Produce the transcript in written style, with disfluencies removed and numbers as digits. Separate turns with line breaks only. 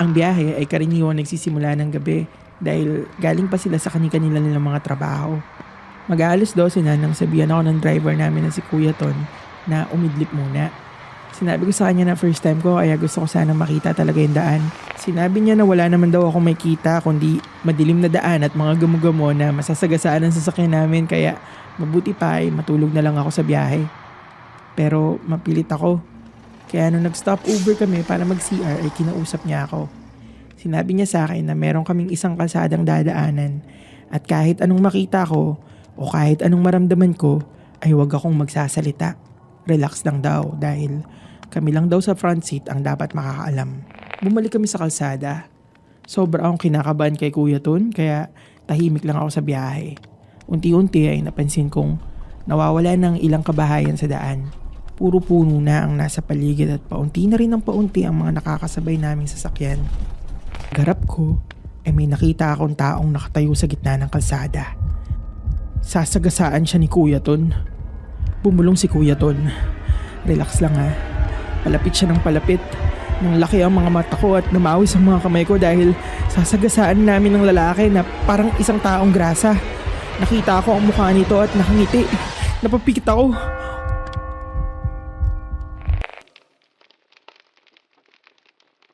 Ang biyahe ay karaniwang nagsisimula ng gabi dahil galing pa sila sa kani-kanila nilang mga trabaho. Mag-aalas 12 na nang sabihan ako ng driver namin na si Kuya Ton na umidlip muna. Sinabi ko sa kanya na first time ko kaya gusto ko sanang makita talaga yung daan. Sinabi niya na wala naman daw ako makita kundi madilim na daan at mga gamo-gamo na masasagasaan ang sasakyan namin kaya mabuti pa ay matulog na lang ako sa biyahe. Pero mapilit ako. Kaya nung nag-stop over kami para mag-CR ay kinausap niya ako. Sinabi niya sa akin na meron kaming isang kalsadang dadaanan at kahit anong makita ko o kahit anong maramdaman ko ay huwag akong magsasalita. Relax lang daw dahil kami lang daw sa front seat ang dapat makakaalam. Bumalik kami sa kalsada. Sobra akong kinakabahan kay Kuya Ton kaya tahimik lang ako sa biyahe. Unti-unti ay napansin kong nawawala ng ilang kabahayan sa daan. Puro puno na ang nasa paligid at paunti na rin ng paunti ang mga nakakasabay naming sasakyan. Garap ko ay may nakita akong taong nakatayo sa gitna ng kalsada. Sasagasaan siya ni Kuya Ton. Bumulong si Kuya Ton. Relax lang ha. Palapit siya ng palapit. Nang laki ang mga mata ko at namawis ang mga kamay ko dahil sasagasaan namin ng lalaki na parang isang taong grasa. Nakita ko ang mukha nito at nakangiti. Napapikit ako.